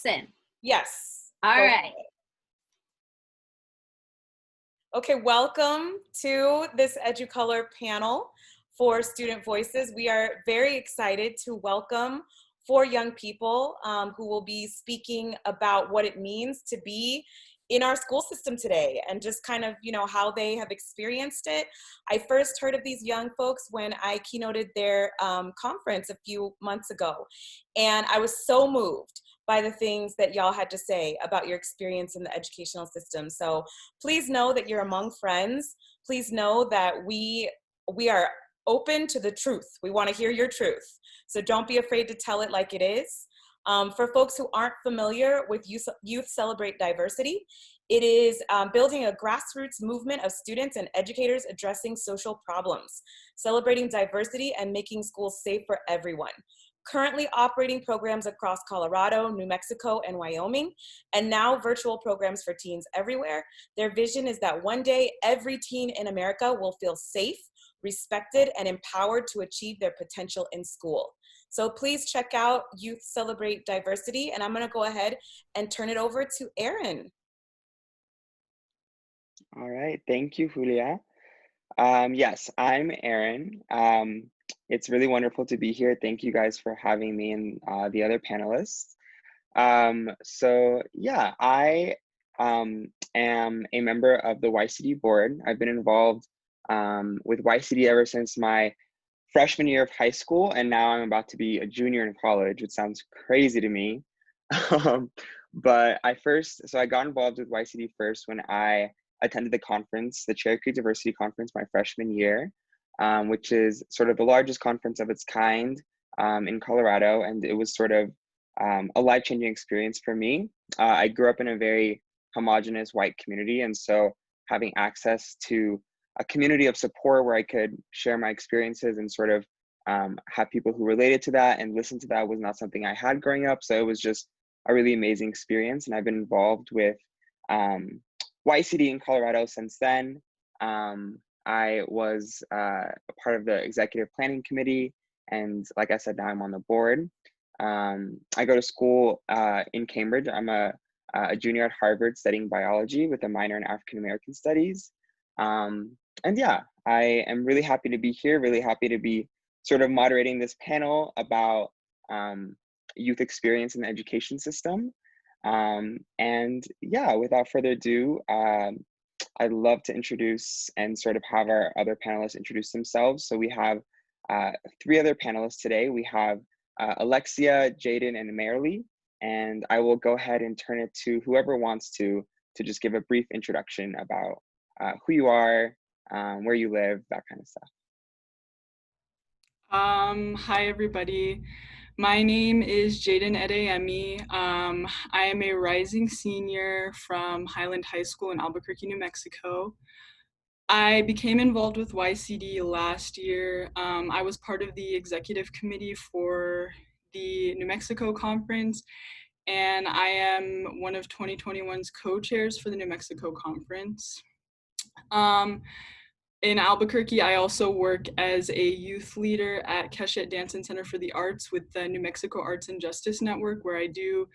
listen? Yes. All right. Okay, welcome to this EduColor panel for Student Voices. We are very excited to welcome 4 young people who will be speaking about what it means to be in our school system today and just kind of, how they have experienced it. I first heard of these young folks when I keynoted their conference a few months ago, and I was so moved by the things that y'all had to say about your experience in the educational system. So please know that you're among friends. Please know that we are open to the truth. We want to hear your truth. So don't be afraid to tell it like it is. For folks who aren't familiar with Youth Celebrate Diversity, it is building a grassroots movement of students and educators addressing social problems, celebrating diversity and making schools safe for everyone. Currently operating programs across Colorado, New Mexico, and Wyoming, and now virtual programs for teens everywhere. Their vision is that one day, every teen in America will feel safe, respected, and empowered to achieve their potential in school. So please check out Youth Celebrate Diversity, and I'm gonna go ahead and turn it over to Aaron. All right, thank you, Julia. Yes, I'm Aaron. It's really wonderful to be here. Thank you guys for having me and the other panelists. So yeah, I am a member of the YCD board. I've been involved with YCD ever since my freshman year of high school, and now I'm about to be a junior in college, which sounds crazy to me. But I got involved with YCD first when I attended the conference, the Cherokee Diversity Conference, my freshman year, which is sort of the largest conference of its kind in Colorado. And it was sort of a life-changing experience for me. I grew up in a very homogenous white community. And so having access to a community of support where I could share my experiences and sort of have people who related to that and listen to that was not something I had growing up. So it was just a really amazing experience. And I've been involved with YCD in Colorado since then. I was a part of the executive planning committee, and like I said, now I'm on the board. I go to school in Cambridge. I'm a junior at Harvard studying biology with a minor in African American studies. And yeah, I am really happy to be here, really happy to be sort of moderating this panel about youth experience in the education system. And yeah, without further ado, I'd love to introduce and sort of have our other panelists introduce themselves. So we have 3 other panelists today. We have Alexia, Jaden, and Marilee. And I will go ahead and turn it to whoever wants to just give a brief introduction about who you are, where you live, that kind of stuff. Hi, everybody. My name is Jaden Edeyemi. I am a rising senior from Highland High School in Albuquerque, New Mexico. I became involved with YCD last year. I was part of the executive committee for the New Mexico conference, and I am one of 2021's co-chairs for the New Mexico conference. In Albuquerque, I also work as a youth leader at Keshet Dance and Center for the Arts with the New Mexico Arts and Justice Network, where I do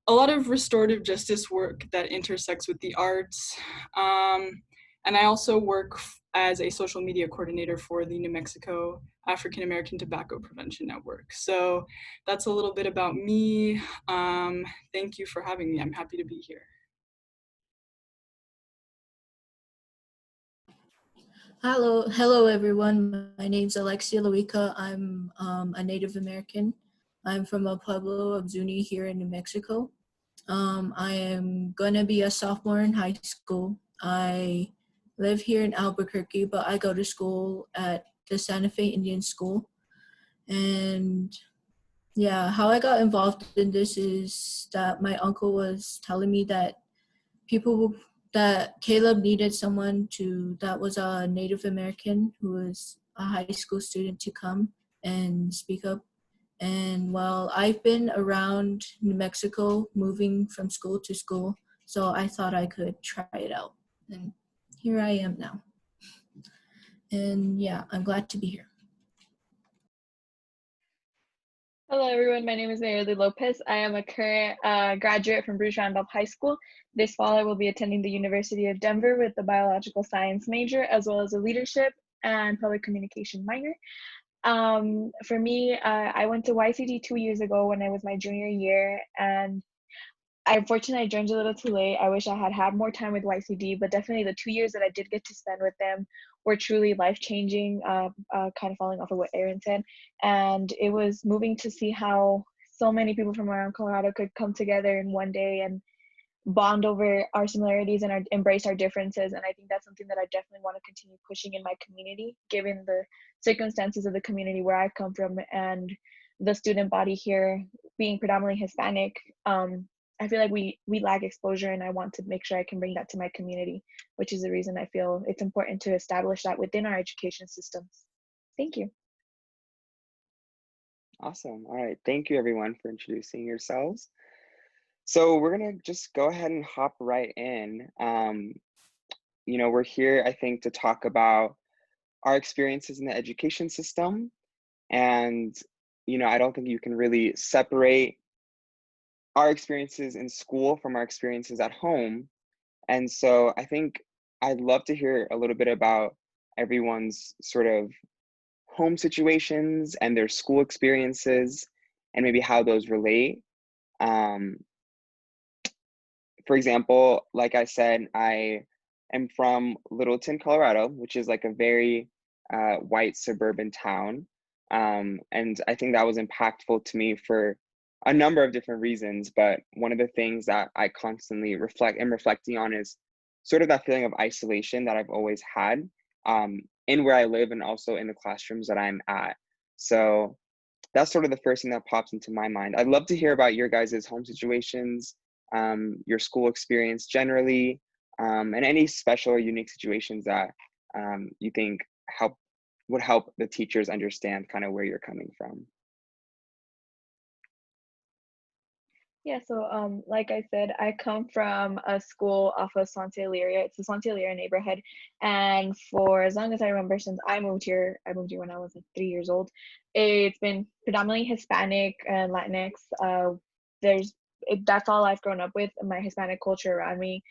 a lot of restorative justice work that intersects with the arts. And I also work as a social media coordinator for the New Mexico African American Tobacco Prevention Network. So that's a little bit about me. Thank you for having me. I'm happy to be here. Hello everyone. My name's Alexia Loica. I'm a Native American. I'm from El Pueblo of Zuni here in New Mexico. I am gonna be a sophomore in high school. I live here in Albuquerque, but I go to school at the Santa Fe Indian School. And yeah, how I got involved in this is that my uncle was telling me that that Caleb needed someone that was a Native American who was a high school student to come and speak up. And while I've been around New Mexico, moving from school to school, so I thought I could try it out. And here I am now. And yeah, I'm glad to be here. Hello, everyone. My name is Mayerly Lopez. I am a current graduate from Bruce Randolph High School. This fall, I will be attending the University of Denver with the biological science major, as well as a leadership and public communication minor. For me, I went to YCD 2 years ago when I was my junior year, and unfortunately, I joined a little too late. I wish I had had more time with YCD, but definitely the 2 years that I did get to spend with them were truly life-changing, kind of following off of what Aaron said. And it was moving to see how so many people from around Colorado could come together in one day and bond over our similarities and embrace our differences. And I think that's something that I definitely want to continue pushing in my community, given the circumstances of the community where I've come from and the student body here being predominantly Hispanic. I feel like we lack exposure, and I want to make sure I can bring that to my community, which is the reason I feel it's important to establish that within our education systems. Thank you. Awesome. All right. Thank you, everyone, for introducing yourselves. So we're going to just go ahead and hop right in. We're here, I think, to talk about our experiences in the education system. And, I don't think you can really separate our experiences in school from our experiences at home. And so I think I'd love to hear a little bit about everyone's sort of home situations and their school experiences and maybe how those relate. For example, like I said, I am from Littleton, Colorado, which is like a very white suburban town. And I think that was impactful to me for a number of different reasons. But one of the things that I constantly reflecting on is sort of that feeling of isolation that I've always had in where I live and also in the classrooms that I'm at. So that's sort of the first thing that pops into my mind. I'd love to hear about your guys' home situations, your school experience generally, and any special or unique situations that you think would help the teachers understand kind of where you're coming from. Yeah, so like I said, I come from a school off of Santa Elyria. It's the Santa Elyria neighborhood, and for as long as I remember, since I moved here when I was like 3 years old. It's been predominantly Hispanic and Latinx. That's all I've grown up with. My Hispanic culture around me.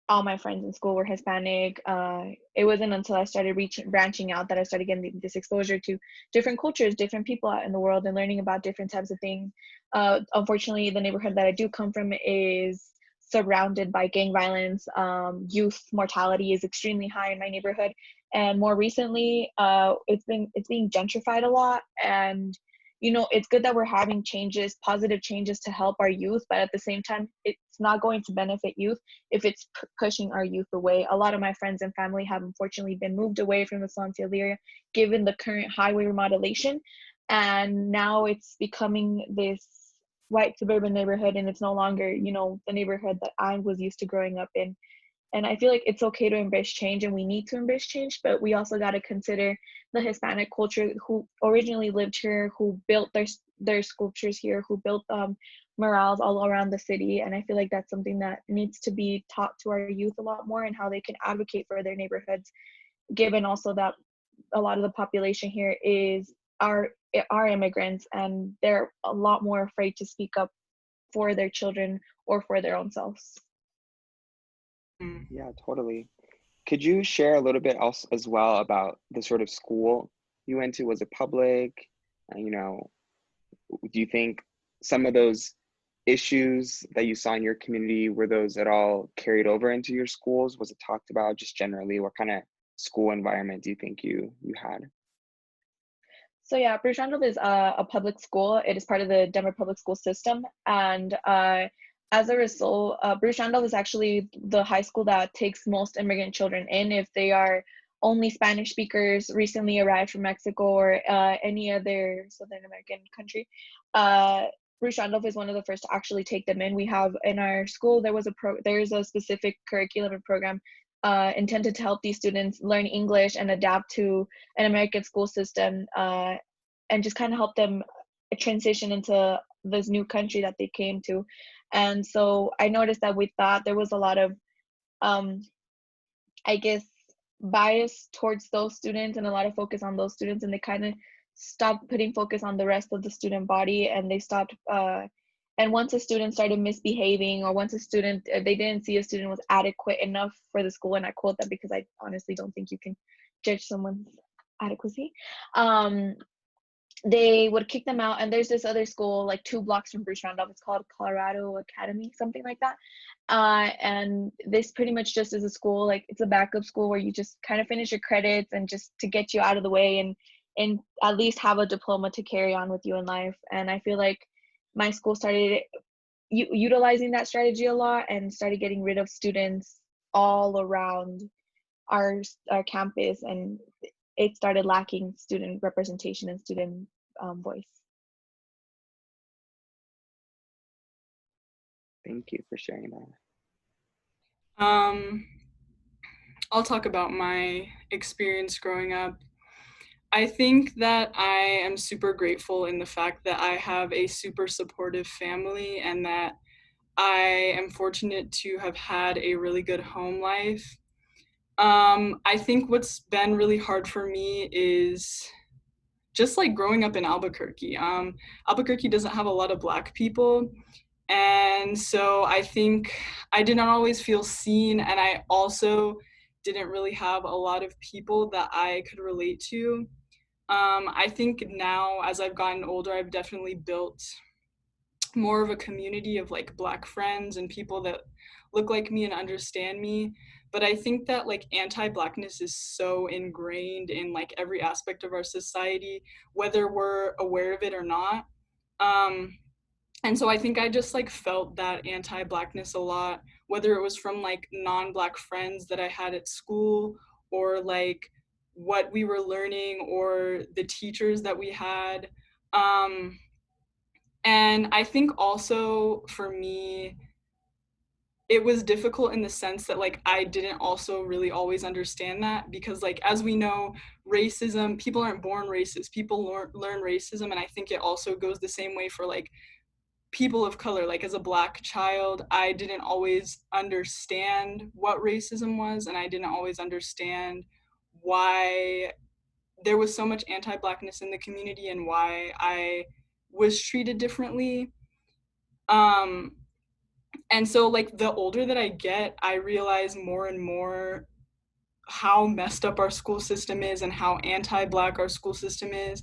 All my friends in school were Hispanic. It wasn't until I started branching out that I started getting this exposure to different cultures, different people out in the world, and learning about different types of things. Unfortunately, the neighborhood that I do come from is surrounded by gang violence. Youth mortality is extremely high in my neighborhood, and more recently, it's being gentrified a lot. And it's good that we're having positive changes to help our youth, but at the same time, it's not going to benefit youth if it's pushing our youth away. A lot of my friends and family have unfortunately been moved away from the Santa Elyria given the current highway remodelation, and now it's becoming this white suburban neighborhood, and it's no longer the neighborhood that I was used to growing up in. And I feel like it's okay to embrace change, and we need to embrace change, but we also got to consider the Hispanic culture who originally lived here, who built their sculptures here, who built murals all around the city. And I feel like that's something that needs to be taught to our youth a lot more, and how they can advocate for their neighborhoods, given also that a lot of the population here are immigrants, and they're a lot more afraid to speak up for their children or for their own selves. Yeah, totally. Could you share a little bit else as well about the sort of school you went to? Was it public? Do you think some of those issues that you saw in your community, were those at all carried over into your schools? Was it talked about just generally? What kind of school environment do you think you had? So yeah, Bruce Randolph is a public school. It is part of the Denver public school system. And as a result, Bruce Randolph is actually the high school that takes most immigrant children in if they are only Spanish speakers, recently arrived from Mexico, or any other Southern American country. Bruce Randolph is one of the first to actually take them in. We have in our school, there's a specific curriculum and program intended to help these students learn English and adapt to an American school system, and just kind of help them transition into this new country that they came to. And so I noticed that with that, there was a lot of, I guess, bias towards those students and a lot of focus on those students, and they kind of stopped putting focus on the rest of the student body, and they stopped and once a student started misbehaving, or once a student they didn't see a student was adequate enough for the school, and I quote that because I honestly don't think you can judge someone's adequacy, they would kick them out. And there's this other school like 2 blocks from Bruce Randolph, it's called Colorado Academy, something like that. And this pretty much just is a school, like it's a backup school where you just kind of finish your credits and just to get you out of the way, and at least have a diploma to carry on with you in life. And I feel like my school started utilizing that strategy a lot, and started getting rid of students all around our campus, and it started lacking student representation and student voice. Thank you for sharing that. I'll talk about my experience growing up. I think that I am super grateful in the fact that I have a super supportive family, and that I am fortunate to have had a really good home life. I think what's been really hard for me is just like growing up in Albuquerque. Albuquerque doesn't have a lot of Black people. And so I think I did not always feel seen, and I also didn't really have a lot of people that I could relate to. I think now, as I've gotten older, I've definitely built more of a community of like Black friends and people that look like me and understand me. But I think that like anti-Blackness is so ingrained in like every aspect of our society, whether we're aware of it or not. And so I think I just like felt that anti-Blackness a lot, whether it was from like non-Black friends that I had at school, or like what we were learning, or the teachers that we had. And I think also for me, it was difficult in the sense that like I didn't also really always understand that, because like as we know, racism, people aren't born racist, people learn racism. And I think it also goes the same way for like people of color. Like as a Black child, I didn't always understand what racism was, and I didn't always understand why there was so much anti-Blackness in the community, and why I was treated differently. Um, and so like the older that I get, I realize more and more how messed up our school system is, and how anti-Black our school system is.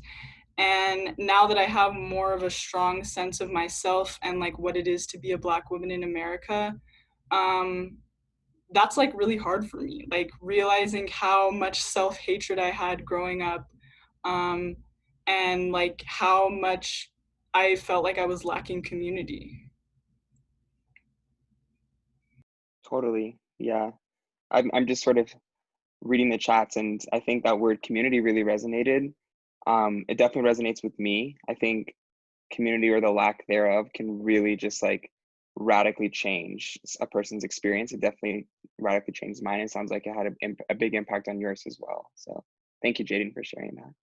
And now that I have more of a strong sense of myself and like what it is to be a Black woman in America, that's like really hard for me, like realizing how much self-hatred I had growing up, and like how much I felt like I was lacking community. Totally. Yeah. I'm just sort of reading the chats, and I think that word community really resonated. It definitely resonates with me. I think community, or the lack thereof, can really just like radically change a person's experience. It definitely radically changed mine. It sounds like it had a big impact on yours as well. So thank you, Jaden, for sharing that.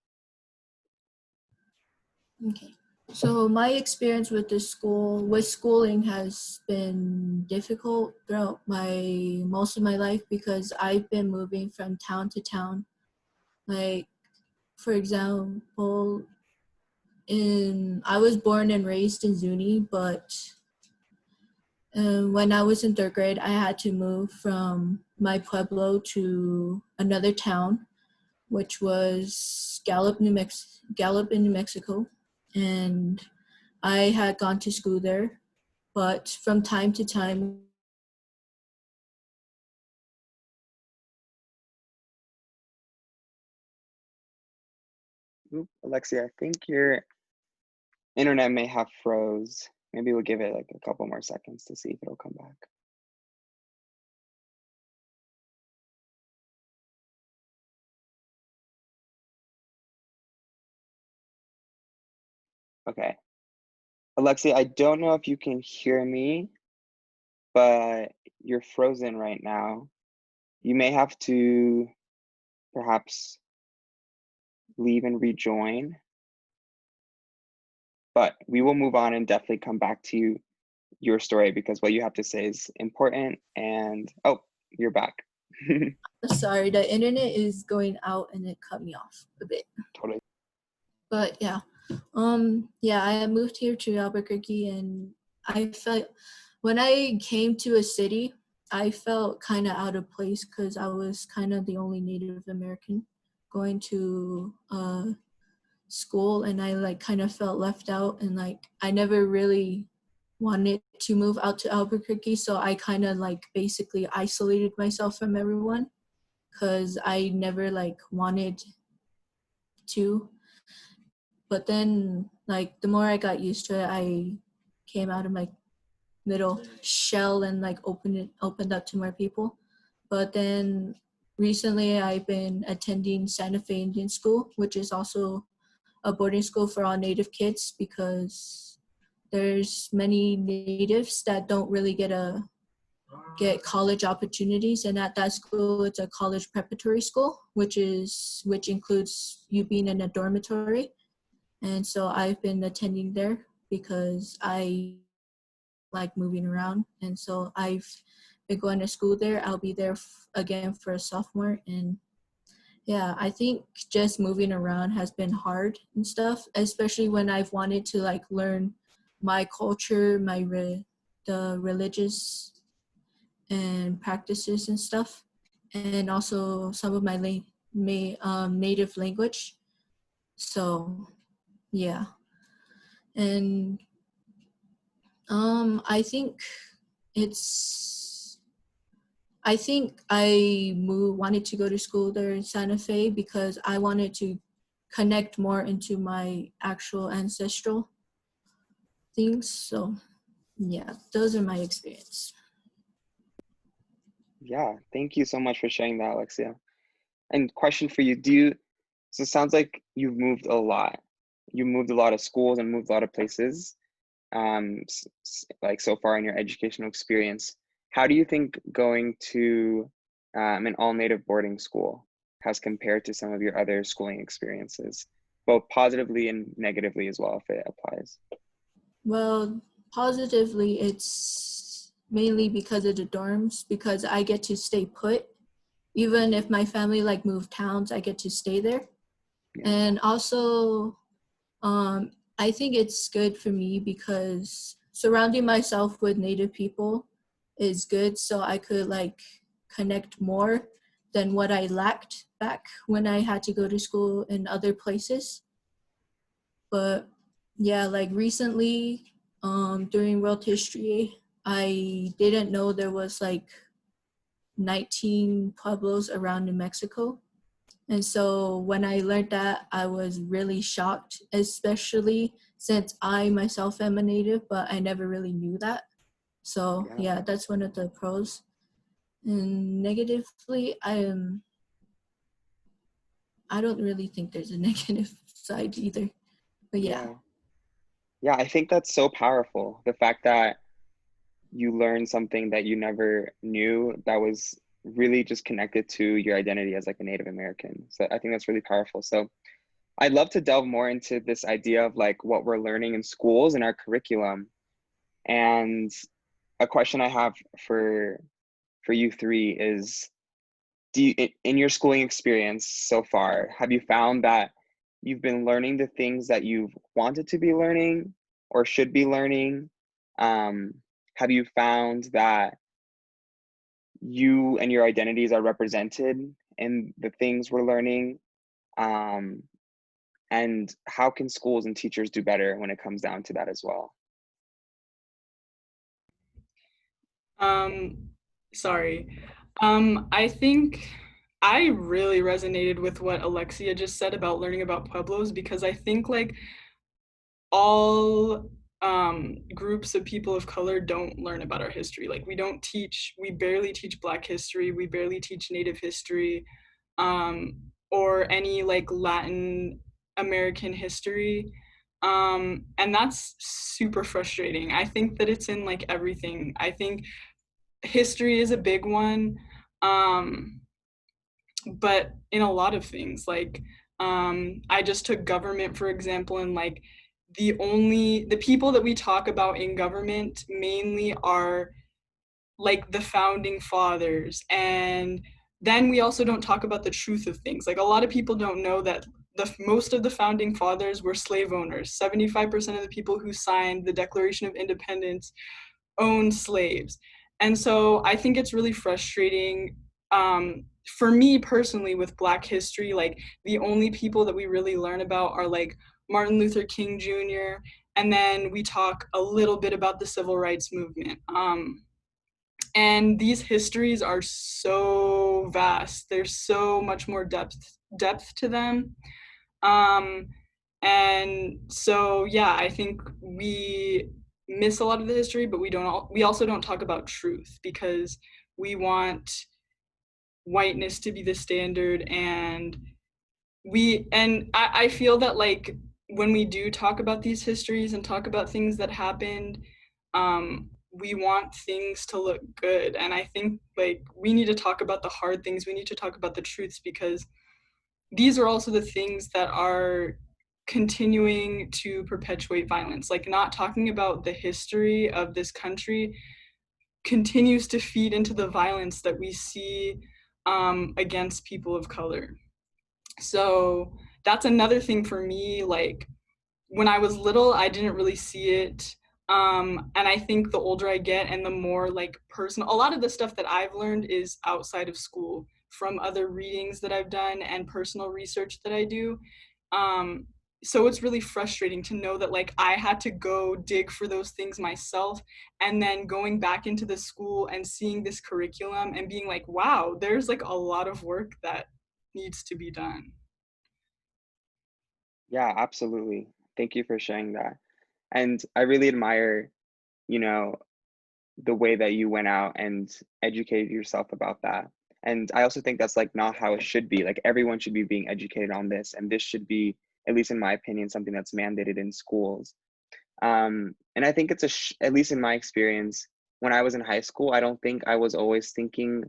Okay. So my experience with schooling has been difficult throughout most of my life, because I've been moving from town to town. Like, for example, I was born and raised in Zuni, but when I was in 3rd grade, I had to move from my pueblo to another town, which was Gallup in New Mexico. And I had gone to school there, but from time to time, Oop, Alexia, I think your internet may have froze. Maybe we'll give it like a couple more seconds to see if it'll come back. Okay. Alexia, I don't know if you can hear me, but you're frozen right now. You may have to perhaps leave and rejoin, but we will move on and definitely come back to your story, because what you have to say is important. And oh, you're back. sorry, the internet is going out and it cut me off a bit. Totally. But yeah, yeah, I moved here to Albuquerque, and I felt when I came to a city, I felt kind of out of place because I was kind of the only Native American going to school, and I like kind of felt left out, and like I never really wanted to move out to Albuquerque, so I kind of like basically isolated myself from everyone because I never like wanted to. But then like the more I got used to it, I came out of my little shell and like opened up to more people. But then recently I've been attending Santa Fe Indian School, which is also a boarding school for all Native kids, because there's many natives that don't really get college opportunities, and at that school it's a college preparatory school, which includes you being in a dormitory. And so I've been attending there because I like moving around, and so I've been going to school there. I'll be there again for a sophomore. And yeah, I think just moving around has been hard and stuff, especially when I've wanted to like learn my culture, the religious and practices and stuff, and also some of my native language. So yeah, and I think it's wanted to go to school there in Santa Fe because I wanted to connect more into my actual ancestral things. So yeah, those are my experience. Yeah, thank you so much for sharing that, Alexia. And question for you, so it sounds like you've moved a lot. You moved a lot of schools and moved a lot of places, like so far in your educational experience. How do you think going to an all-native boarding school has compared to some of your other schooling experiences, both positively and negatively as well, if it applies? Well, positively, it's mainly because of the dorms, because I get to stay put. Even if my family like moved towns, I get to stay there. Yeah. And also, I think it's good for me because surrounding myself with Native people is good, so I could like connect more than what I lacked back when I had to go to school in other places. But yeah, like recently, during World History, I didn't know there was like 19 pueblos around New Mexico. And so when I learned that, I was really shocked, especially since I myself am a native, but I never really knew that. So yeah, that's one of the pros. And negatively, I don't really think there's a negative side either. But yeah. Yeah, I think that's so powerful. The fact that you learned something that you never knew that was really just connected to your identity as like a Native American. So I think that's really powerful. So I'd love to delve more into this idea of like what we're learning in schools and our curriculum. And a question I have for you three is, in your schooling experience so far, have you found that you've been learning the things that you've wanted to be learning or should be learning? Have you found that you and your identities are represented in the things we're learning? And how can schools and teachers do better when it comes down to that as well? Sorry. I think I really resonated with what Alexia just said about learning about pueblos, because I think like all groups of people of color don't learn about our history. Like we barely teach Black history, we barely teach Native history, or any like Latin American history. And that's super frustrating. I think that it's in like everything. I think history is a big one, but in a lot of things, like I just took government for example, and like the people that we talk about in government mainly are like the founding fathers. And then we also don't talk about the truth of things. Like a lot of people don't know that most of the founding fathers were slave owners. 75% of the people who signed the Declaration of Independence owned slaves. And so I think it's really frustrating, for me personally, with Black history. Like, the only people that we really learn about are like Martin Luther King Jr., and then we talk a little bit about the civil rights movement. And these histories are so vast. There's so much more depth to them. And so, yeah, I think we miss a lot of the history, but we also don't talk about truth, because we want whiteness to be the standard. And I feel that, like, when we do talk about these histories and talk about things that happened, we want things to look good. And I think, like, we need to talk about the hard things. We need to talk about the truths, because these are also the things that are continuing to perpetuate violence. Like, not talking about the history of this country continues to feed into the violence that we see against people of color. So that's another thing for me. Like, when I was little, I didn't really see it. And I think the older I get and the more, like, personal, a lot of the stuff that I've learned is outside of school, from other readings that I've done and personal research that I do. So it's really frustrating to know that, like, I had to go dig for those things myself, and then going back into the school and seeing this curriculum and being like, wow, there's like a lot of work that needs to be done. Yeah, absolutely. Thank you for sharing that. And I really admire, you know, the way that you went out and educated yourself about that. And I also think that's like not how it should be. Like, everyone should be being educated on this, and this should be, at least in my opinion, something that's mandated in schools. And I think at least in my experience, when I was in high school, I don't think I was always thinking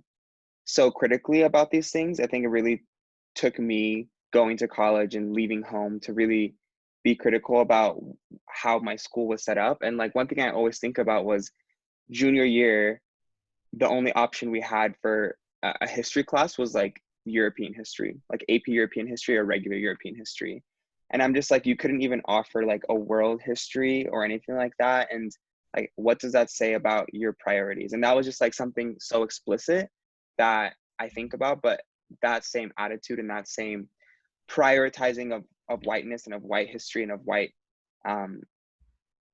so critically about these things. I think it really took me going to college and leaving home to really be critical about how my school was set up. And like, one thing I always think about was junior year, the only option we had for a history class was like European history, like AP European history or regular European history. And I'm just like, you couldn't even offer like a world history or anything like that. And like, what does that say about your priorities? And that was just like something so explicit that I think about. But that same attitude and that same prioritizing of whiteness and of white history and of white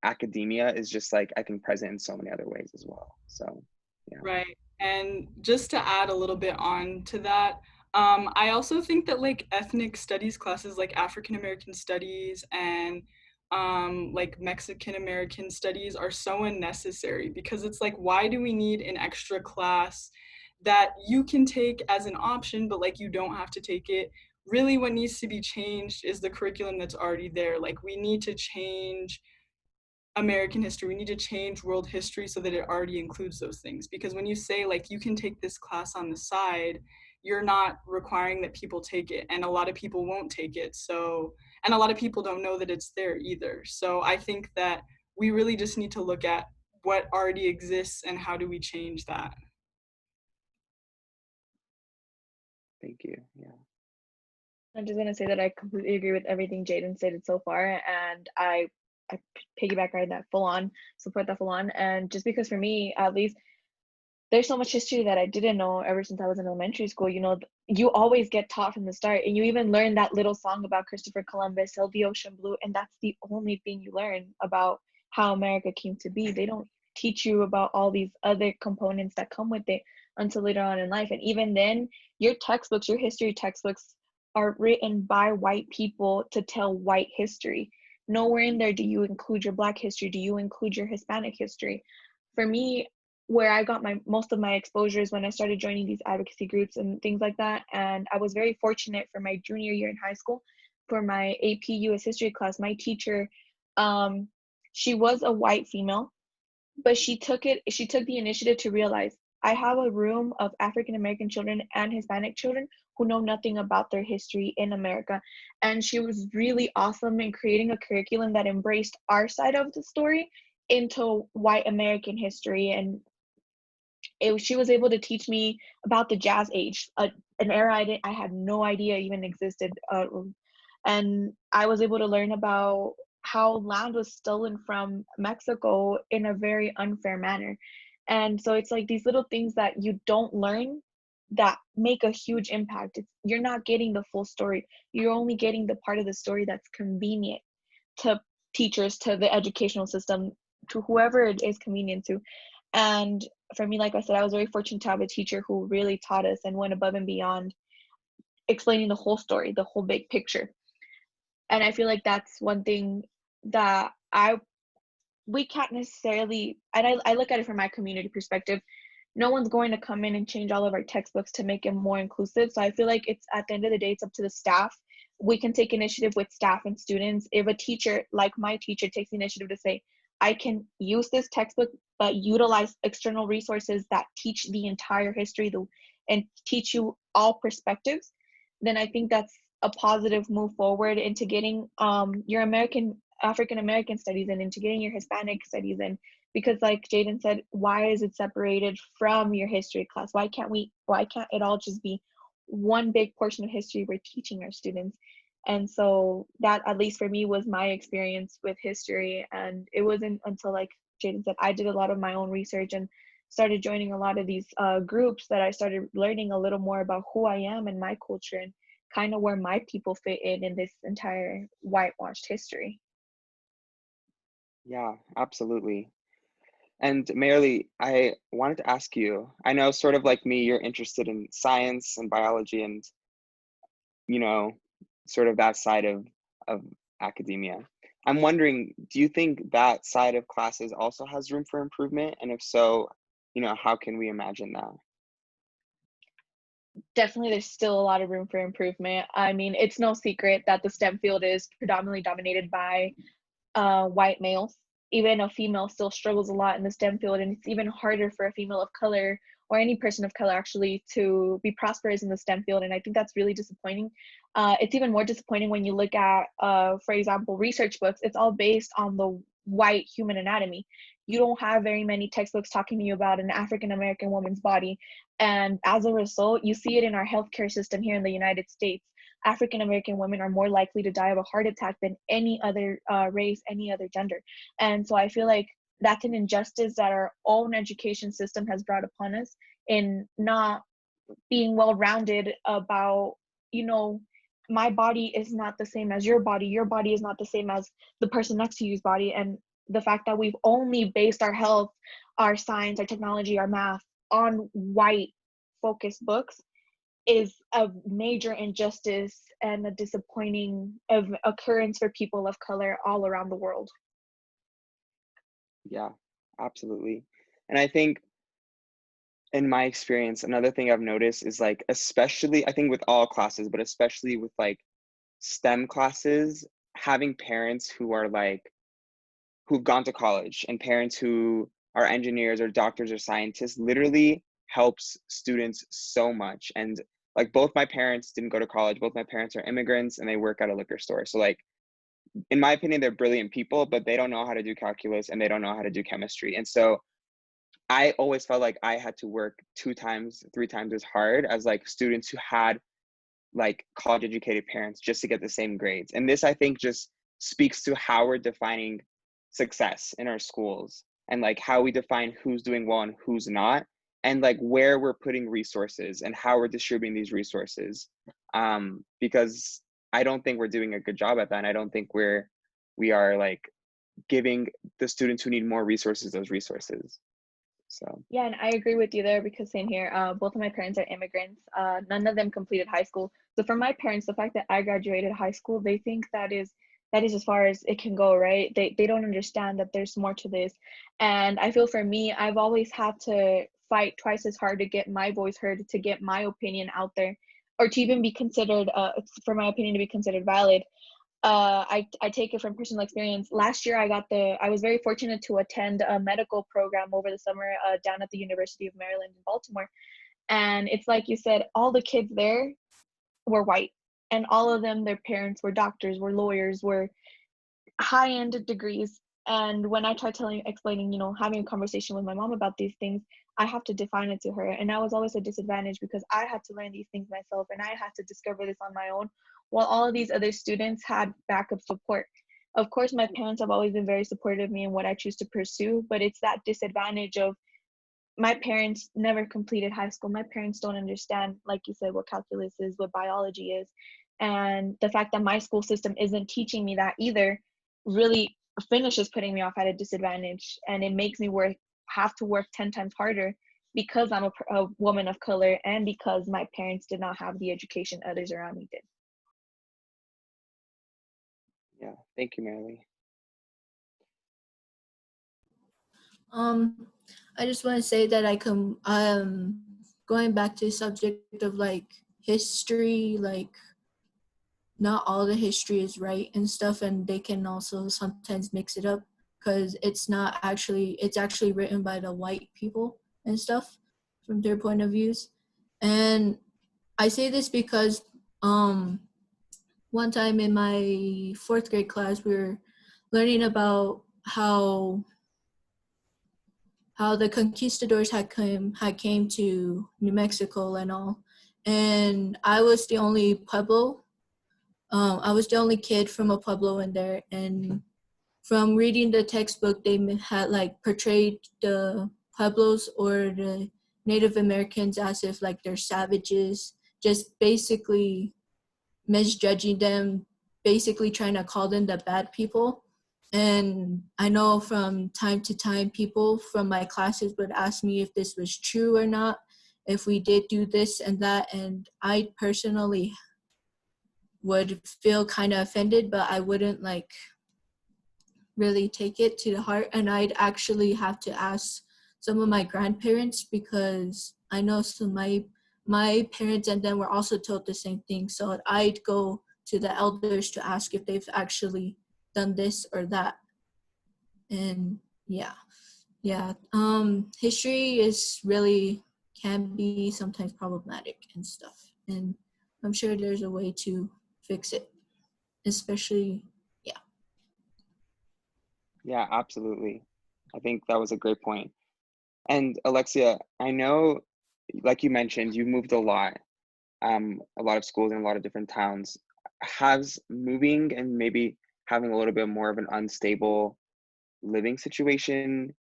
academia is just like, I think, present in so many other ways as well. So yeah. Right. And just to add a little bit on to that, I also think that, like, ethnic studies classes like African American studies and like Mexican American studies are so unnecessary, because it's like, why do we need an extra class that you can take as an option, but like, you don't have to take it? Really, what needs to be changed is the curriculum that's already there. Like, we need to change American history, we need to change world history so that it already includes those things. Because when you say, like, you can take this class on the side, you're not requiring that people take it, and a lot of people won't take it. So, and a lot of people don't know that it's there either. So I think that we really just need to look at what already exists and how do we change that. Thank you. Yeah. I'm just gonna say that I completely agree with everything Jaden stated so far, and I piggyback right that full on, support that full on. And just because for me, at least, there's so much history that I didn't know ever since I was in elementary school. You know, you always get taught from the start, and you even learn that little song about Christopher Columbus, sailed the ocean blue, and that's the only thing you learn about how America came to be. They don't teach you about all these other components that come with it until later on in life. And even then, your textbooks, your history textbooks, are written by white people to tell white history. Nowhere in there do you include your Black history, do you include your Hispanic history. For me, where I got my most of my exposures when I started joining these advocacy groups and things like that. And I was very fortunate for my junior year in high school, for my AP US history class, my teacher, she was a white female, but she took the initiative to realize, I have a room of African American children and Hispanic children who know nothing about their history in America. And she was really awesome in creating a curriculum that embraced our side of the story into white American history. And she was able to teach me about the Jazz Age, an era I had no idea even existed. And I was able to learn about how land was stolen from Mexico in a very unfair manner. And so it's like these little things that you don't learn that make a huge impact. You're not getting the full story. You're only getting the part of the story that's convenient to teachers, to the educational system, to whoever it is convenient to. And for me, like I said, I was very fortunate to have a teacher who really taught us and went above and beyond, explaining the whole story, the whole big picture. And I feel like that's one thing that we can't necessarily, and I look at it from my community perspective, no one's going to come in and change all of our textbooks to make them more inclusive. So I feel like it's, at the end of the day, it's up to the staff. We can take initiative with staff and students. If a teacher, like my teacher, takes the initiative to say, I can use this textbook, but utilize external resources that teach the entire history and teach you all perspectives, then I think that's a positive move forward into getting your African American studies and into getting your Hispanic studies in. Because like Jaden said, why is it separated from your history class? Why can't it all just be one big portion of history we're teaching our students? And so that, at least for me, was my experience with history. And it wasn't until, like Jaden said, I did a lot of my own research and started joining a lot of these groups that I started learning a little more about who I am and my culture and kind of where my people fit in this entire whitewashed history. Yeah, absolutely. And Mayerly, I wanted to ask you, I know sort of like me, you're interested in science and biology and, you know, sort of that side of academia. I'm wondering, do you think that side of classes also has room for improvement? And if so, how can we imagine that? Definitely, there's still a lot of room for improvement. I mean, it's no secret that the STEM field is predominantly dominated by white males. Even a female still struggles a lot in the STEM field, and it's even harder for a female of color or any person of color actually to be prosperous in the STEM field. And I think that's really disappointing. It's even more disappointing when you look at, for example, research books. It's all based on the white human anatomy. You don't have very many textbooks talking to you about an African American woman's body. And as a result, you see it in our healthcare system here in the United States. African American women are more likely to die of a heart attack than any other race, any other gender. And so I feel like that's an injustice that our own education system has brought upon us in not being well-rounded about, my body is not the same as your body is not the same as the person next to you's body. And the fact that we've only based our health, our science, our technology, our math on white focused books is a major injustice and a disappointing occurrence for people of color all around the world. Yeah, absolutely. And I think in my experience, another thing I've noticed is like, especially I think with all classes, but especially with like STEM classes, having parents who are like, who've gone to college and parents who are engineers or doctors or scientists literally helps students so much. And like both my parents didn't go to college, both my parents are immigrants and they work at a liquor store. So like, in my opinion, they're brilliant people, but they don't know how to do calculus and they don't know how to do chemistry. And so I always felt like I had to work 2 times, 3 times as hard as like students who had like college educated parents just to get the same grades. And this, I think, just speaks to how we're defining success in our schools and like how we define who's doing well and who's not, and like where we're putting resources and how we're distributing these resources. Because I don't think we're doing a good job at that. And I don't think we are like giving the students who need more resources those resources. So yeah, and I agree with you there, because same here. Both of my parents are immigrants. None of them completed high school. So for my parents, the fact that I graduated high school, they think that is as far as it can go, right? They don't understand that there's more to this. And I feel for me, I've always had to fight twice as hard to get my voice heard, to get my opinion out there, or to even be considered, for my opinion to be considered valid. I take it from personal experience. Last year, I was very fortunate to attend a medical program over the summer down at the University of Maryland in Baltimore. And it's like you said, all the kids there were white, and all of them, their parents were doctors, were lawyers, were high-end degrees. And when I tried explaining, having a conversation with my mom about these things, I have to define it to her. And I was always a disadvantage because I had to learn these things myself and I had to discover this on my own. while all of these other students had backup support. Of course, my parents have always been very supportive of me in what I choose to pursue, but it's that disadvantage of my parents never completed high school. My parents don't understand, like you said, what calculus is, what biology is. And the fact that my school system isn't teaching me that either really finishes putting me off at a disadvantage. And it makes me have to work 10 times harder because I'm a woman of color and because my parents did not have the education others around me did. Yeah, thank you, Marilee. I just want to say that going back to the subject of like history, like not all the history is right and stuff, and they can also sometimes mix it up because it's actually written by the white people and stuff from their point of views. And I say this because one time in my 4th grade class, we were learning about how the conquistadors had came to New Mexico and all. And I was the only Pueblo. I was the only kid from a Pueblo in there. And from reading the textbook, they had like portrayed the Pueblos or the Native Americans as if like they're savages, just basically misjudging them, basically trying to call them the bad people. And I know from time to time, people from my classes would ask me if this was true or not, if we did do this and that. And I personally would feel kind of offended, but I wouldn't like really take it to the heart. And I'd actually have to ask some of my grandparents because I know some my parents and them were also told the same thing. So I'd go to the elders to ask if they've actually done this or that. And yeah. History is really can be sometimes problematic and stuff. And I'm sure there's a way to fix it, especially, yeah. Yeah, absolutely. I think that was a great point. And Alexia, I know, like you mentioned, you moved a lot of schools in a lot of different towns. Has moving and maybe having a little bit more of an unstable living situation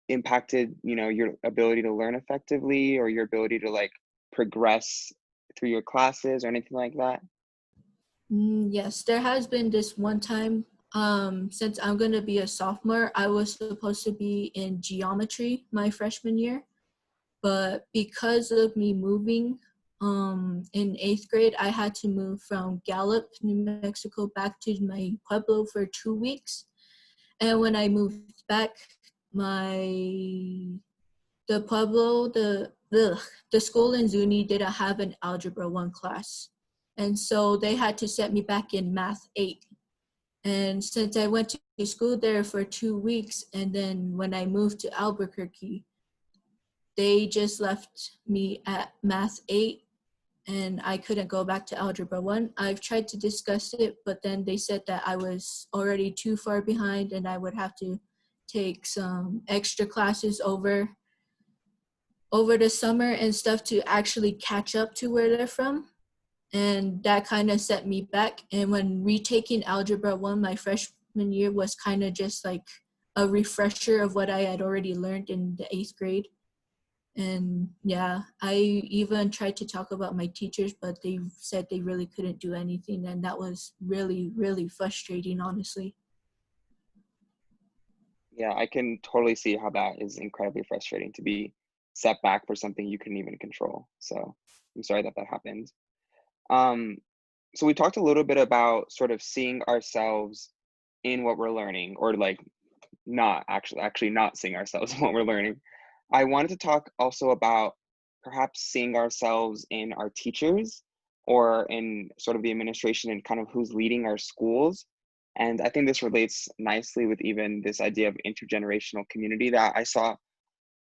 impacted, your ability to learn effectively or your ability to like progress through your classes or anything like that? Yes, there has been this one time, since I'm going to be a sophomore, I was supposed to be in geometry my freshman year. But because of me moving in 8th grade, I had to move from Gallup, New Mexico, back to my Pueblo for 2 weeks. And when I moved back, the Pueblo, the school in Zuni didn't have an Algebra 1 class. And so they had to set me back in Math 8. And since I went to school there for 2 weeks, and then when I moved to Albuquerque, they just left me at Math 8 and I couldn't go back to Algebra 1. I've tried to discuss it, but then they said that I was already too far behind and I would have to take some extra classes over the summer and stuff to actually catch up to where they're from. And that kind of set me back. And when retaking Algebra 1 my freshman year was kind of just like a refresher of what I had already learned in the 8th grade. And yeah, I even tried to talk about my teachers, but they said they really couldn't do anything. And that was really, really frustrating, honestly. Yeah, I can totally see how that is incredibly frustrating to be set back for something you couldn't even control. So I'm sorry that happened. So we talked a little bit about sort of seeing ourselves in what we're learning, or like not actually not seeing ourselves in what we're learning. I wanted to talk also about perhaps seeing ourselves in our teachers or in sort of the administration and kind of who's leading our schools. And I think this relates nicely with even this idea of intergenerational community that I saw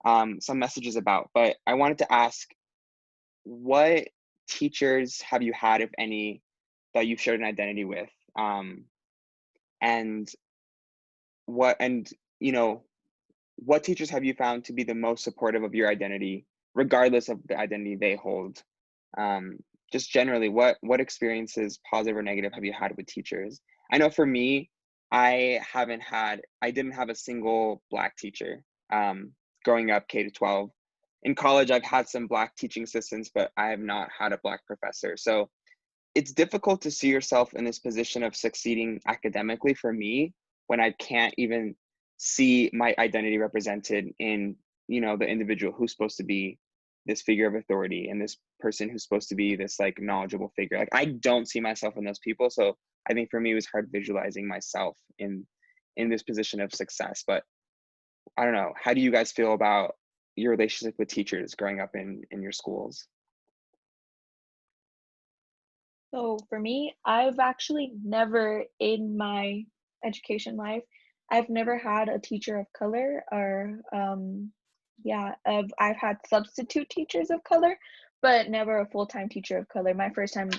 some messages about. But I wanted to ask, what teachers have you had, if any, that you've shared an identity with? And what teachers have you found to be the most supportive of your identity, regardless of the identity they hold? just generally, what experiences, positive or negative, have you had with teachers? I know for me, I didn't have a single Black teacher growing up K to 12. In college, I've had some Black teaching assistants, but I have not had a Black professor. So it's difficult to see yourself in this position of succeeding academically for me when I can't even see my identity represented in, the individual who's supposed to be this figure of authority and this person who's supposed to be this like knowledgeable figure. Like I don't see myself in those people. So I think for me it was hard visualizing myself in this position of success. But I don't know, how do you guys feel about your relationship with teachers growing up in your schools? So for me, I've actually never in my education life, I've never had a teacher of color or yeah, I've had substitute teachers of color, but never a full-time teacher of color. My first time,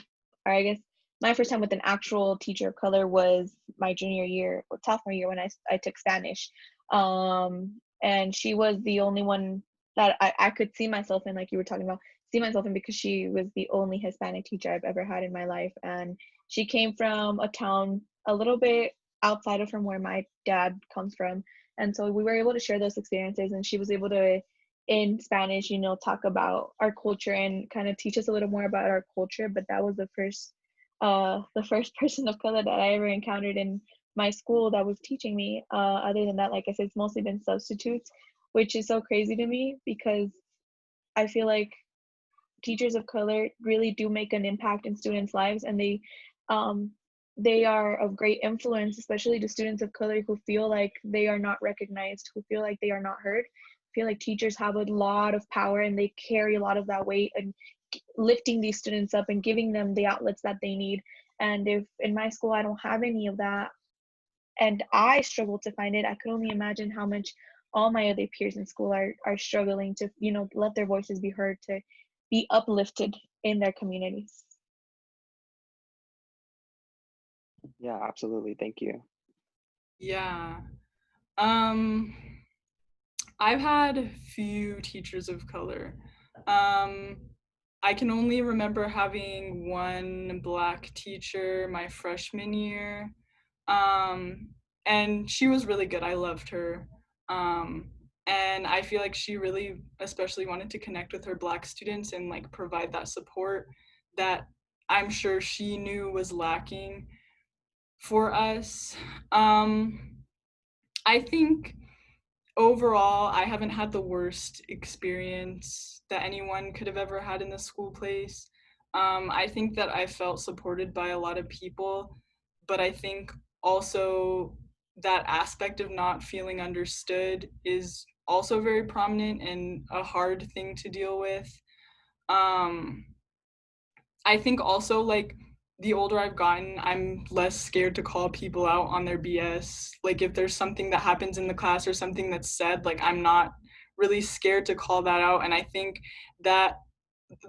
or I guess my first time with an actual teacher of color was my junior year or sophomore year when I took Spanish. And she was the only one that I could see myself in, like you were talking about, see myself in, because she was the only Hispanic teacher I've ever had in my life. And she came from a town a little bit outside of from where my dad comes from. And so we were able to share those experiences, and she was able to, in Spanish, talk about our culture and kind of teach us a little more about our culture. But that was the first person of color that I ever encountered in my school that was teaching me. Other than that, like I said, it's mostly been substitutes, which is so crazy to me because I feel like teachers of color really do make an impact in students' lives, and they are of great influence, especially to students of color who feel like they are not recognized, who feel like they are not heard. I feel like teachers have a lot of power, and they carry a lot of that weight and lifting these students up and giving them the outlets that they need. And if in my school I don't have any of that, and I struggle to find it, I could only imagine how much all my other peers in school are struggling to, let their voices be heard, to be uplifted in their communities. Yeah, absolutely. Thank you. Yeah. Um, I've had few teachers of color. I can only remember having one Black teacher my freshman year. Um, and she was really good. I loved her. And I feel like she really especially wanted to connect with her Black students and like provide that support that I'm sure she knew was lacking for us. I think overall, I haven't had the worst experience that anyone could have ever had in the school place. I think that I felt supported by a lot of people, but I think also that aspect of not feeling understood is also very prominent and a hard thing to deal with. Um, I think also like the older I've gotten, I'm less scared to call people out on their BS. Like if there's something that happens in the class or something that's said, like I'm not really scared to call that out. And I think that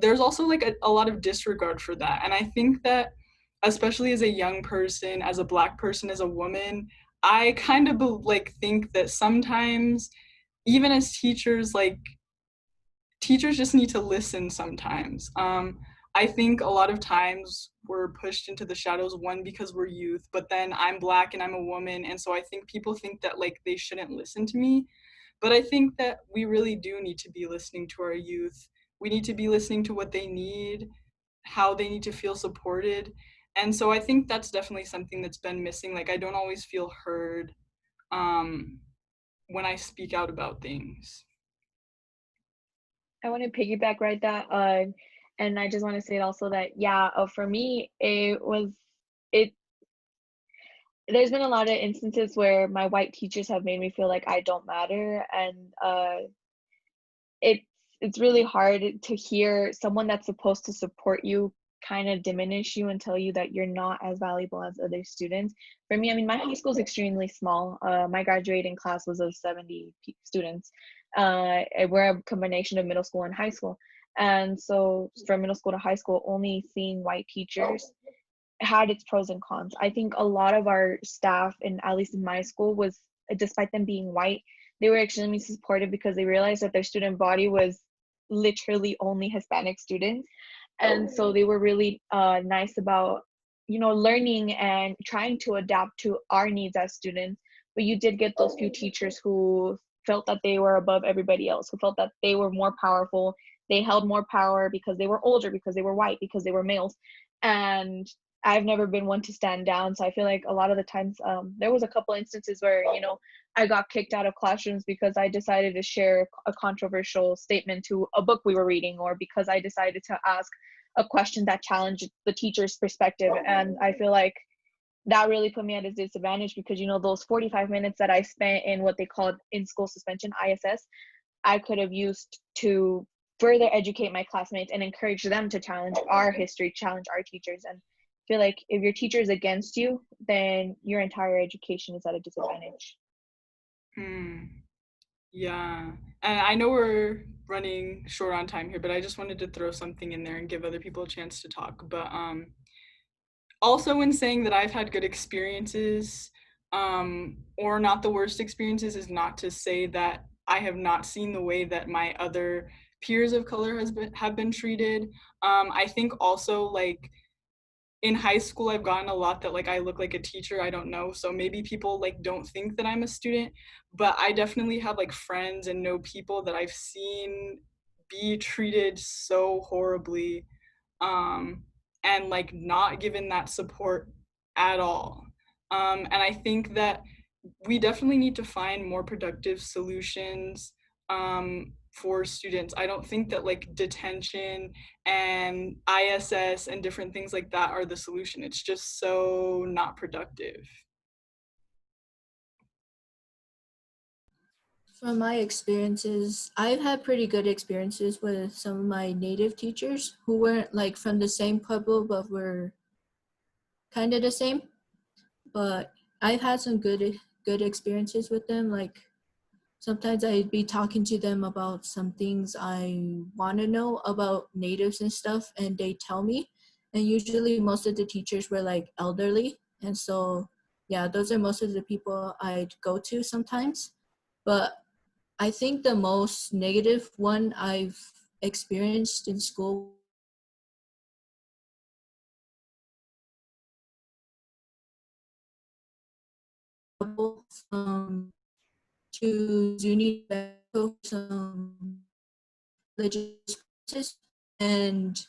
there's also like a lot of disregard for that. And I think that especially as a young person, as a Black person, as a woman, I kind of like think that sometimes even as teachers, like teachers just need to listen sometimes. I think a lot of times we're pushed into the shadows, one, because we're youth, but then I'm Black and I'm a woman. And so I think people think that like they shouldn't listen to me. But I think that we really do need to be listening to our youth. We need to be listening to what they need, how they need to feel supported. And so I think that's definitely something that's been missing. Like I don't always feel heard when I speak out about things. I want to piggyback right that, and I just want to say also that, yeah, for me, it, there's been a lot of instances where my white teachers have made me feel like I don't matter, and it's it's really hard to hear someone that's supposed to support you kind of diminish you and tell you that you're not as valuable as other students. For me, I mean, my high school is extremely small. My graduating class was of 70 students. We're a combination of middle school and high school. And so from middle school to high school, only seeing white teachers had its pros and cons. I think a lot of our staff, and at least in my school, was, despite them being white, they were extremely supportive because they realized that their student body was literally only Hispanic students. And so they were really nice about, you know, learning and trying to adapt to our needs as students. But you did get those few teachers who felt that they were above everybody else, who felt that they were more powerful. They held more power because they were older, because they were white, because they were males. And I've never been one to stand down. So I feel like a lot of the times, there was a couple instances where, you know, I got kicked out of classrooms because I decided to share a controversial statement to a book we were reading, or because I decided to ask a question that challenged the teacher's perspective. And I feel like that really put me at a disadvantage, because, you know, those 45 minutes that I spent in what they called in school suspension, ISS, I could have used to further educate my classmates and encourage them to challenge our history, challenge our teachers. And I feel like if your teacher is against you, then your entire education is at a disadvantage. Yeah, and I know we're running short on time here, but I just wanted to throw something in there and give other people a chance to talk. But also, when saying that I've had good experiences, or not the worst experiences, is not to say that I have not seen the way that my other peers of color have been treated. I think also, like, in high school, I've gotten a lot that, like, I look like a teacher. I don't know, so maybe people, like, don't think that I'm a student, but I definitely have, like, friends and know people that I've seen be treated so horribly, um, and, like, not given that support at all. And I think that we definitely need to find more productive solutions, for students. I don't think that, like, detention and ISS and different things like that are the solution. It's just so not productive. From my experiences, I've had pretty good experiences with some of my native teachers who weren't like from the same pueblo, but were kind of the same. But I've had some good experiences with them. Like sometimes I'd be talking to them about some things I want to know about natives and stuff, and they tell me. And usually most of the teachers were like elderly. And so, yeah, those are most of the people I'd go to sometimes. But I think the most negative one I've experienced in school um, to Zuni some religious practices. And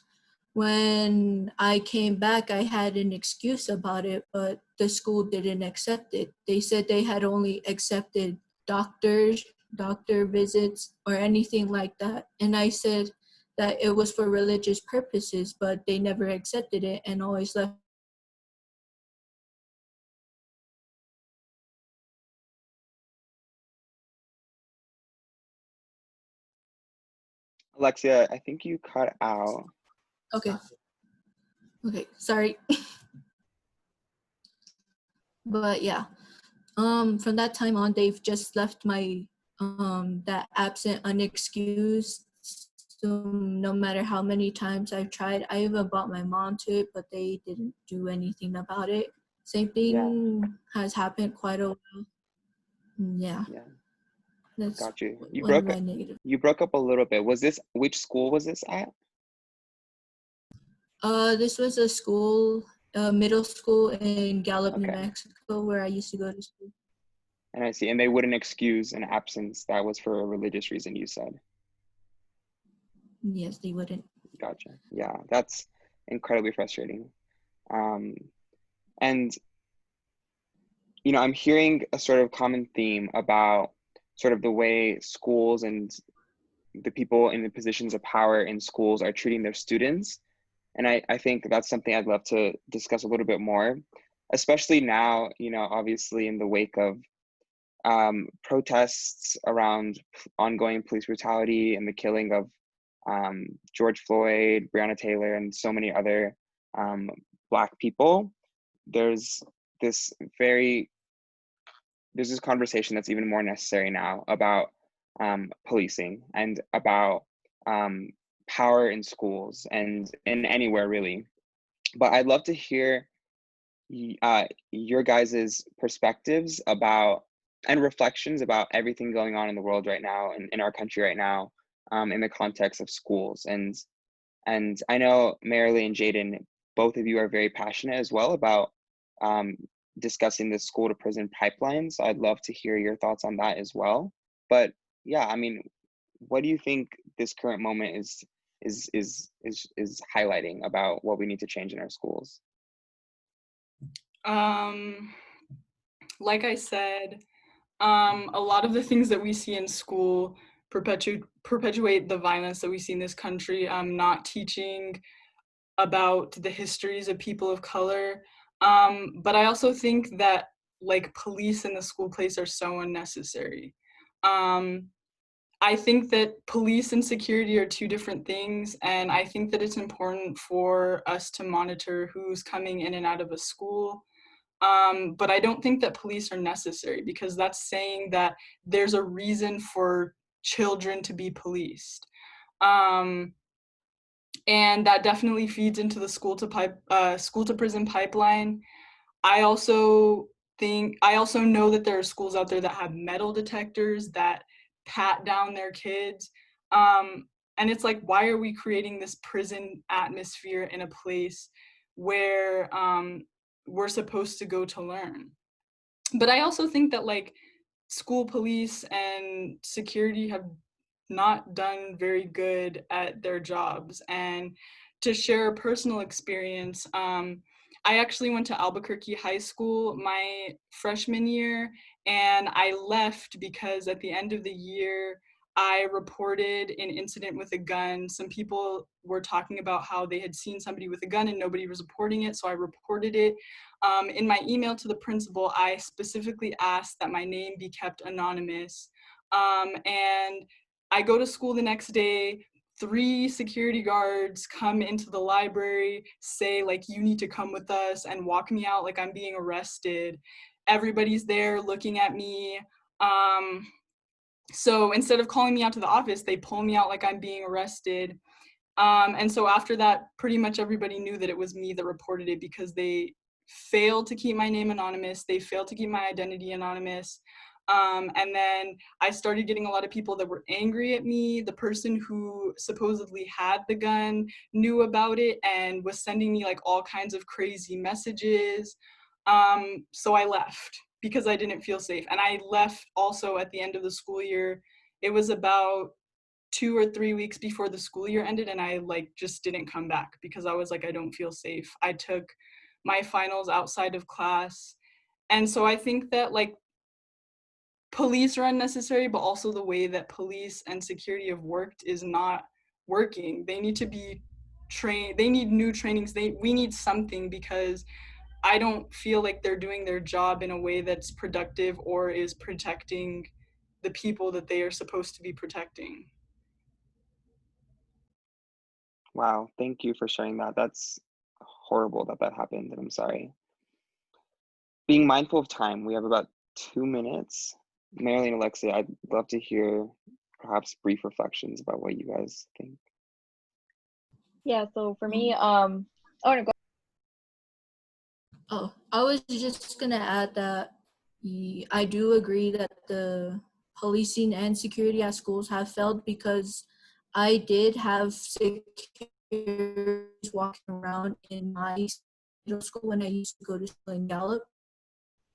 when I came back, I had an excuse about it, but the school didn't accept it. They said they had only accepted doctor visits, or anything like that. And I said that it was for religious purposes, but they never accepted it and always left. Alexia, I think you cut out. Okay. Okay, sorry. But yeah, from that time on, they've just left my that absent unexcused. So no matter how many times I've tried, I even brought my mom to it, but they didn't do anything about it. Same Yeah, thing has happened quite a while. Yeah, yeah, that's got you. one of my negative. You broke up a little bit. Which school was this at? This was a school, middle school in Gallup, New Okay. Mexico, where I used to go to school. And I see. And they wouldn't excuse an absence that was for a religious reason, you said. Yes, they wouldn't. Gotcha. Yeah, that's incredibly frustrating. Um, and, you know, I'm hearing a sort of common theme about sort of the way schools and the people in the positions of power in schools are treating their students. And I think that's something I'd love to discuss a little bit more, especially now, you know, obviously in the wake of protests around ongoing police brutality and the killing of George Floyd, Breonna Taylor, and so many other Black people. There's this very there's this conversation that's even more necessary now about policing and about power in schools and in anywhere really. But I'd love to hear your guys's perspectives about and reflections about everything going on in the world right now and in our country right now, in the context of schools. And And I know Marilee and Jaden, both of you are very passionate as well about discussing the school to prison pipeline. So I'd love to hear your thoughts on that as well. But yeah, I mean, what do you think this current moment is highlighting about what we need to change in our schools? Like I said, a lot of the things that we see in school perpetuate the violence that we see in this country. Not teaching about the histories of people of color. But I also think that like police in the school place are so unnecessary. I think that police and security are two different things, and I think that it's important for us to monitor who's coming in and out of a school. But I don't think that police are necessary, because that's saying that there's a reason for children to be policed. And that definitely feeds into the school to prison pipeline. I also know that there are schools out there that have metal detectors that pat down their kids. And it's like, why are we creating this prison atmosphere in a place where we're supposed to go to learn? But I also think that like school police and security have not done very good at their jobs. And to share a personal experience, I actually went to Albuquerque High School my freshman year, and I left because at the end of the year, I reported an incident with a gun. Some people were talking about how they had seen somebody with a gun and nobody was reporting it, so I reported it. In my email to the principal, I specifically asked that my name be kept anonymous. And I go to school the next day, 3 security guards come into the library, say like, you need to come with us, and walk me out like I'm being arrested. Everybody's there looking at me. So instead of calling me out to the office, they pull me out like I'm being arrested. And so after that, pretty much everybody knew that it was me that reported it, because they failed to keep my name anonymous. They failed to keep my identity anonymous. And then I started getting a lot of people that were angry at me. The person who supposedly had the gun knew about it and was sending me like all kinds of crazy messages. So I left because I didn't feel safe. And I left also at the end of the school year. It was about 2 or 3 weeks before the school year ended, and I like just didn't come back because I was like, I don't feel safe. I took my finals outside of class. And so I think that like police are unnecessary, but also the way that police and security have worked is not working. They need to be trained. They need new trainings. We need something, because I don't feel like they're doing their job in a way that's productive or is protecting the people that they are supposed to be protecting. Wow, thank you for sharing that. That's horrible that that happened, and I'm sorry. Being mindful of time, we have about 2 minutes. Marilyn and Alexia, I'd love to hear perhaps brief reflections about what you guys think. Yeah, so for me, oh no, go. Oh, I was just gonna add that I do agree that the policing and security at schools have failed, because I did have security walking around in my middle school when I used to go to school in Gallup,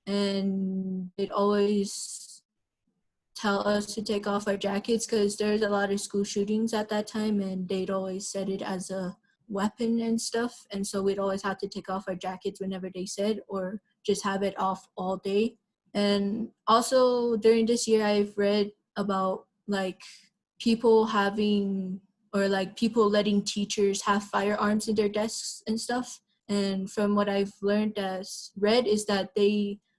and they'd always tell us to take off our jackets because there's a lot of school shootings at that time, and they'd always set it as a weapon and stuff, and so we'd always have to take off our jackets whenever they said, or just have it off all day. And also during this year, I've read about like people having, or like people letting teachers have firearms in their desks and stuff. And from what I've learned as read is that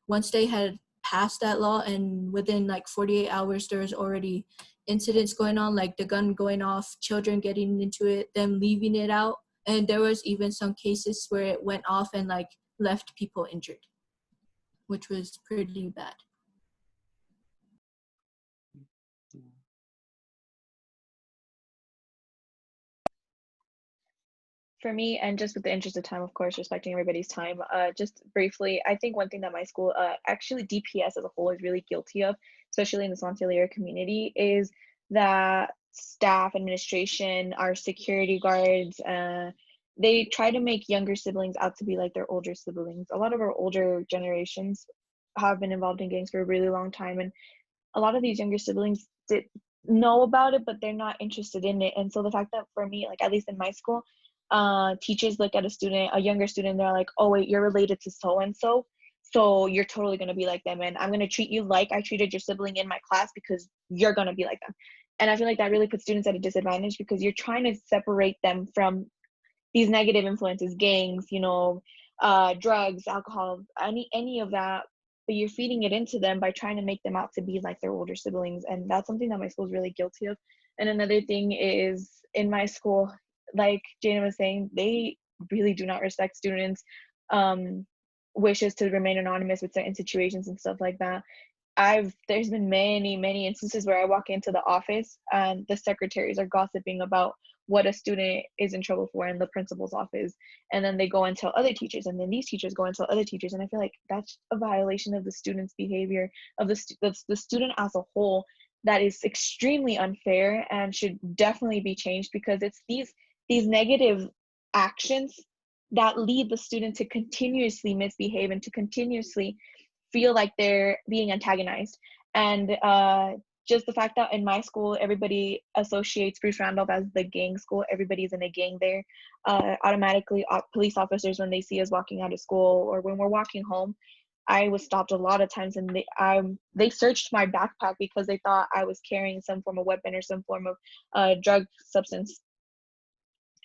once they had passed that law, and within like 48 hours there was already incidents going on, like the gun going off, children getting into it, them leaving it out, and there was even some cases where it went off and like left people injured, which was pretty bad. For me, and just with the interest of time, of course, respecting everybody's time, just briefly, I think one thing that my school, actually DPS as a whole, is really guilty of, especially in the Santelia community, is that staff, administration, our security guards, they try to make younger siblings out to be like their older siblings. A lot of our older generations have been involved in gangs for a really long time, and a lot of these younger siblings did know about it, but they're not interested in it. And so the fact that for me, like at least in my school, teachers look at a younger student, they're like, oh wait, you're related to so and so, so you're totally gonna be like them, and I'm gonna treat you like I treated your sibling in my class because you're gonna be like them. And I feel like that really puts students at a disadvantage because you're trying to separate them from these negative influences, gangs, drugs, alcohol, any of that, but you're feeding it into them by trying to make them out to be like their older siblings. And that's something that my school is really guilty of. And another thing is, in my school, like Jana was saying, they really do not respect students' wishes to remain anonymous with certain situations and stuff like that. There's been many instances where I walk into the office and the secretaries are gossiping about what a student is in trouble for in the principal's office, and then they go and tell other teachers, and then these teachers go and tell other teachers. And I feel like that's a violation of the student's behavior, of the student as a whole, that is extremely unfair and should definitely be changed, because it's these negative actions that lead the student to continuously misbehave and to continuously feel like they're being antagonized. And just the fact that in my school, everybody associates Bruce Randolph as the gang school. Everybody's in a gang there. Automatically, police officers, when they see us walking out of school or when we're walking home, I was stopped a lot of times, and they searched my backpack because they thought I was carrying some form of weapon or some form of drug substance.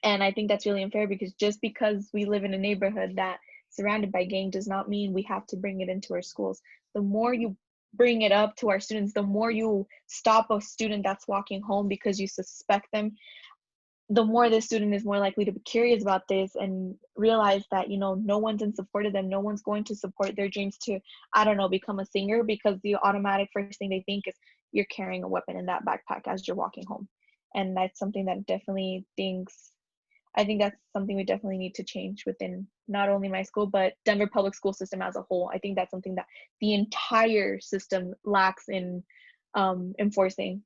And I think that's really unfair, because just because we live in a neighborhood that surrounded by gang does not mean we have to bring it into our schools. The more you bring it up to our students, the more you stop a student that's walking home because you suspect them, the more the student is more likely to be curious about this and realize that, no one's in support of them. No one's going to support their dreams to, I don't know, become a singer, because the automatic first thing they think is you're carrying a weapon in that backpack as you're walking home. And that's something that I think that's something we definitely need to change within not only my school, but Denver public school system as a whole. I think that's something that the entire system lacks in enforcing.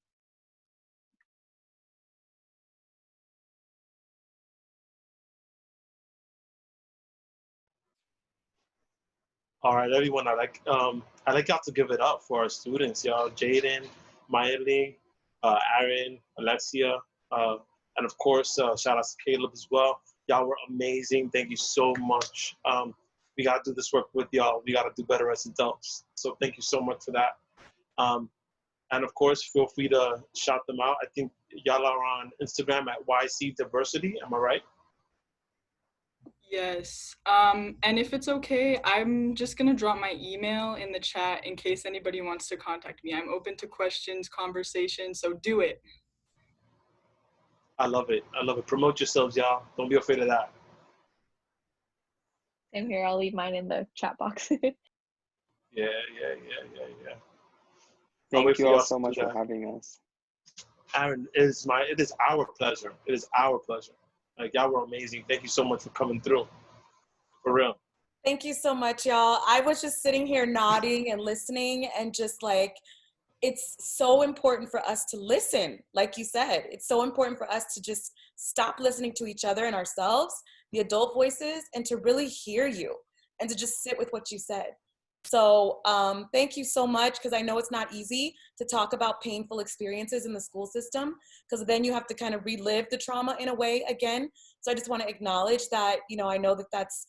All right, everyone. I like y'all to give it up for our students, y'all. Jaden, Miley, Aaron, Alexia, and of course, shout out to Caleb as well. Y'all were amazing. Thank you so much. We gotta do this work with y'all. We gotta do better as adults. So thank you so much for that. And of course, feel free to shout them out. I think y'all are on Instagram at YC Diversity. Am I right? Yes. And if it's okay, I'm just going to drop my email in the chat in case anybody wants to contact me. I'm open to questions, conversation, so do it. I love it. I love it. Promote yourselves, y'all. Don't be afraid of that. Same here. I'll leave mine in the chat box. Yeah. Thank you all so much for having us. Aaron, it is our pleasure. It is our pleasure. Like, y'all were amazing. Thank you so much for coming through. For real. Thank you so much, y'all. I was just sitting here nodding and listening, and just like, it's so important for us to listen. Like you said, it's so important for us to just stop listening to each other and ourselves, the adult voices, and to really hear you and to just sit with what you said. So thank you so much, because I know it's not easy to talk about painful experiences in the school system, because then you have to kind of relive the trauma in a way again. So I just want to acknowledge that, I know that that's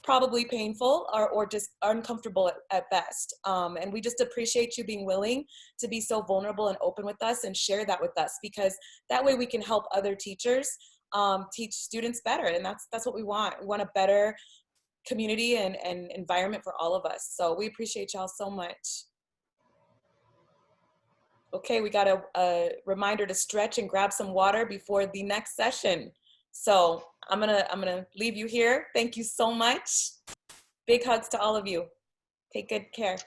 probably painful or just uncomfortable at best. And we just appreciate you being willing to be so vulnerable and open with us and share that with us, because that way we can help other teachers teach students better. And that's what we want. We want a better community and environment for all of us. So we appreciate y'all so much. Okay, we got a reminder to stretch and grab some water before the next session. So I'm gonna leave you here. Thank you so much. Big hugs to all of you. Take good care.